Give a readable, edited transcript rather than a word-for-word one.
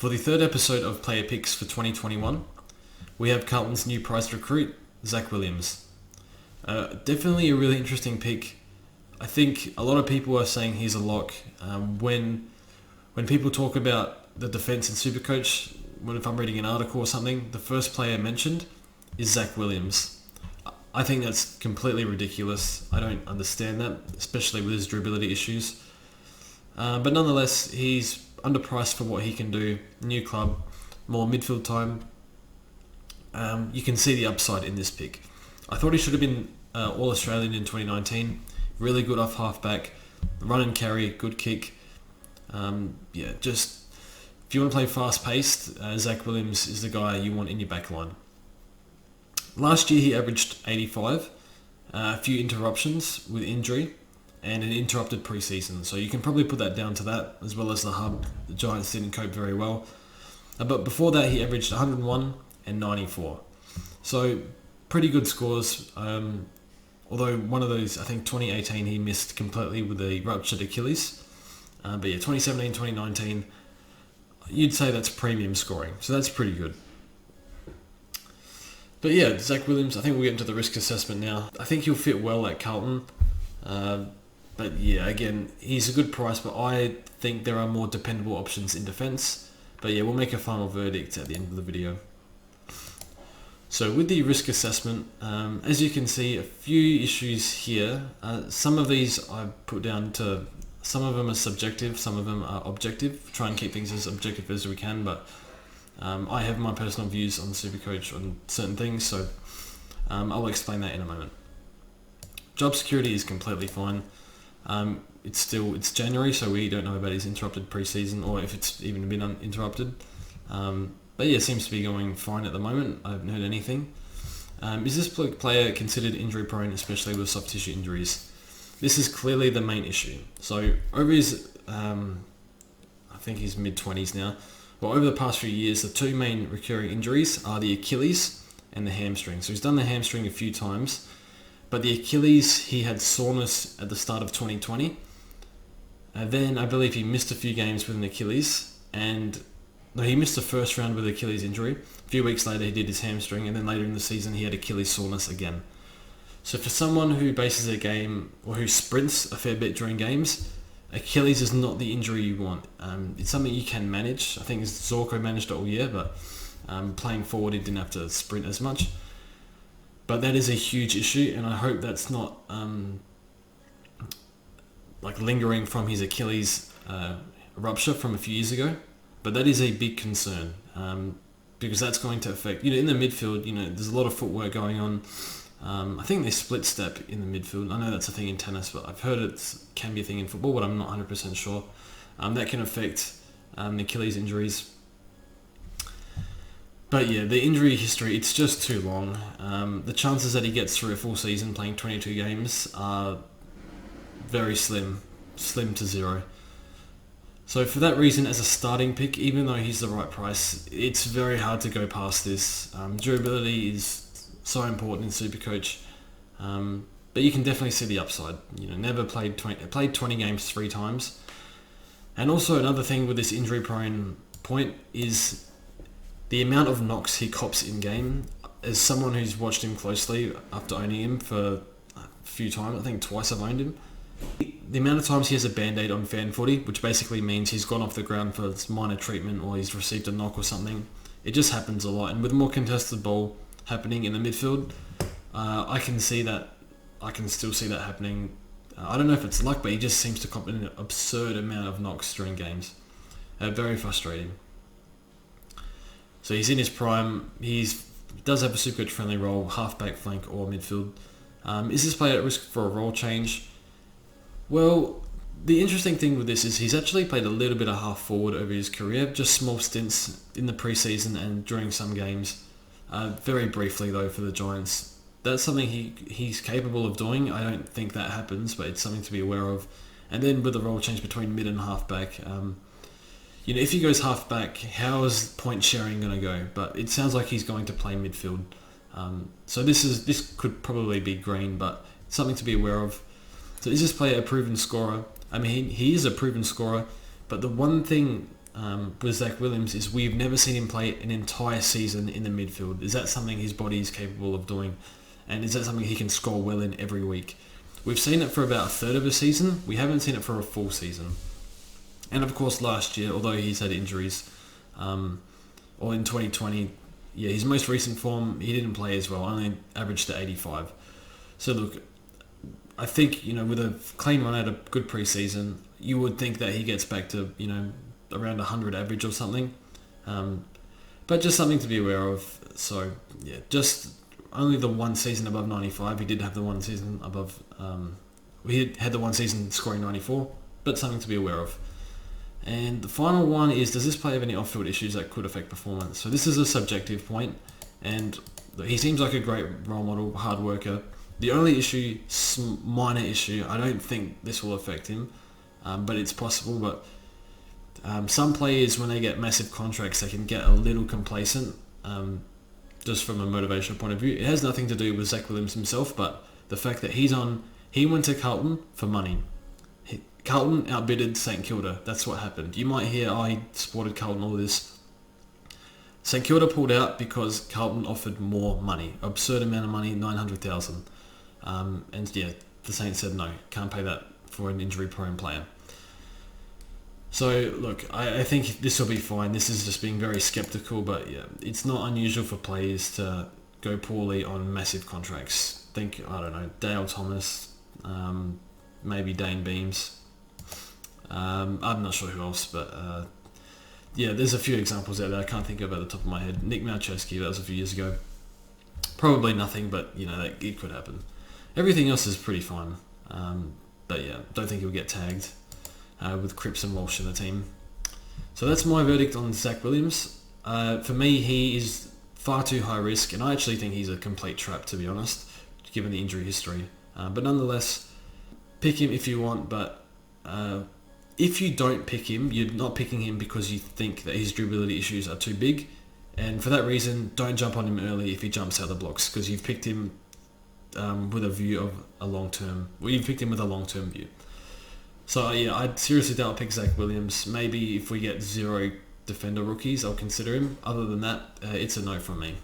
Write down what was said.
For the third episode of Player Picks for 2021, we have Carlton's new prize recruit, Zach Williams. Definitely a really interesting pick. I think a lot of people are saying he's a lock. When people talk about the defence in Supercoach, if I'm reading an article or something, the first player mentioned is Zach Williams. I think that's completely ridiculous. I don't understand that, especially with his durability issues. But nonetheless, he's underpriced for what he can do. New club, more midfield time. You can see the upside in this pick. I thought he should have been All-Australian in 2019. Really good off halfback, run and carry, good kick. Just if you want to play fast-paced, Zach Williams is the guy you want in your back line. Last year he averaged 85, a few interruptions with injury, and an interrupted pre-season. So you can probably put that down to that, as well as the hub. The Giants didn't cope very well. But before that he averaged 101 and 94. So pretty good scores. Although one of those, I think 2018 he missed completely with a ruptured Achilles. 2017, 2019, you'd say that's premium scoring. So that's pretty good. But yeah, Zach Williams, I think we'll get into the risk assessment now. I think he'll fit well at Carlton. But yeah, again, he's a good price, but I think there are more dependable options in defence. But yeah, we'll make a final verdict at the end of the video. So with the risk assessment, as you can see, a few issues here. Some of these I've put down to, some of them are subjective, some of them are objective. Try and keep things as objective as we can, but I have my personal views on Supercoach on certain things, so I'll explain that in a moment. Job security is completely fine. It's January, so we don't know about his interrupted pre-season or if it's even been interrupted. But yeah, it seems to be going fine at the moment. I haven't heard anything. Is this player considered injury prone, especially with soft tissue injuries? This is clearly the main issue. So over his, I think he's mid-20s now. Well, over the past few years, the two main recurring injuries are the Achilles and the hamstring. So he's done the hamstring a few times, but the Achilles, he had soreness at the start of 2020. And then I believe he missed a few games with an Achilles, and he missed the first round with Achilles injury. A few weeks later, he did his hamstring, and then later in the season, he had Achilles soreness again. So for someone who bases a game, or who sprints a fair bit during games, Achilles is not the injury you want. It's something you can manage. I think Zorko managed it all year, but playing forward, he didn't have to sprint as much. But that is a huge issue, and I hope that's not lingering from his Achilles rupture from a few years ago. But that is a big concern because that's going to affect, in the midfield, there's a lot of footwork going on. I think they split step in the midfield. I know that's a thing in tennis, but I've heard it can be a thing in football, but I'm not 100% sure. That can affect the Achilles injuries. But yeah, the injury history, it's just too long. The chances that he gets through a full season playing 22 games are very slim to zero. So for that reason, as a starting pick, even though he's the right price, it's very hard to go past this. Durability is so important in Supercoach, but you can definitely see the upside. Never played 20 games 3 times. And also another thing with this injury-prone point is the amount of knocks he cops in game. As someone who's watched him closely after owning him for a few times, I think twice I've owned him, the amount of times he has a band-aid on fan footy, which basically means he's gone off the ground for minor treatment or he's received a knock or something, it just happens a lot. And with more contested ball happening in the midfield, I can still see that happening. I don't know if it's luck, but he just seems to cop an absurd amount of knocks during games. Very frustrating. So he's in his prime. He does have a Supercoach friendly role, halfback, flank or midfield. Is this player at risk for a role change? Well, the interesting thing with this is he's actually played a little bit of half forward over his career, just small stints in the preseason and during some games. Very briefly though for the Giants. That's something he's capable of doing. I don't think that happens, but it's something to be aware of. And then with the role change between mid and halfback, if he goes halfback, how is point sharing going to go? But it sounds like he's going to play midfield. So this could probably be green, but it's something to be aware of. So is this player a proven scorer? I mean, he is a proven scorer, but the one thing with Zach Williams is we've never seen him play an entire season in the midfield. Is that something his body is capable of doing? And is that something he can score well in every week? We've seen it for about a third of a season. We haven't seen it for a full season. And of course last year, although he's had injuries, or in 2020, yeah, his most recent form, he didn't play as well, only averaged to 85. So look, I think, with a clean run out of good preseason, you would think that he gets back to, around 100 average or something. But just something to be aware of. So, yeah, just only the one season above 95. He did have the one season above... he had the one season scoring 94, but something to be aware of. And the final one is, does this player have any off-field issues that could affect performance? So this is a subjective point, and he seems like a great role model, hard worker. The only issue, minor issue, I don't think this will affect him, but it's possible. But some players, when they get massive contracts, they can get a little complacent, just from a motivational point of view. It has nothing to do with Zach Williams himself, but the fact that he went to Carlton for money. Carlton outbidded St Kilda. That's what happened. You might hear, he supported Carlton, all this. St Kilda pulled out because Carlton offered more money. Absurd amount of money, 900,000. And yeah, the Saints said no, can't pay that for an injury-prone player. So look, I think this will be fine. This is just being very sceptical, but yeah, it's not unusual for players to go poorly on massive contracts. Think, I don't know, Dale Thomas, maybe Dane Beams. I'm not sure who else, but yeah, there's a few examples out there I can't think of at the top of my head. Nick Malcheski, that was a few years ago. Probably nothing, but it could happen. Everything else is pretty fine, but yeah, don't think he'll get tagged with Cripps and Walsh in the team. So that's my verdict on Zach Williams. For me, he is far too high risk, and I actually think he's a complete trap, to be honest, given the injury history. But nonetheless, pick him if you want, but if you don't pick him, you're not picking him because you think that his durability issues are too big, and for that reason, don't jump on him early if he jumps out the blocks, because you've picked him with a view of a long-term... Well, you've picked him with a long-term view. So yeah, I seriously doubt I'll pick Zach Williams. Maybe if we get 0 defender rookies, I'll consider him. Other than that, it's a no from me.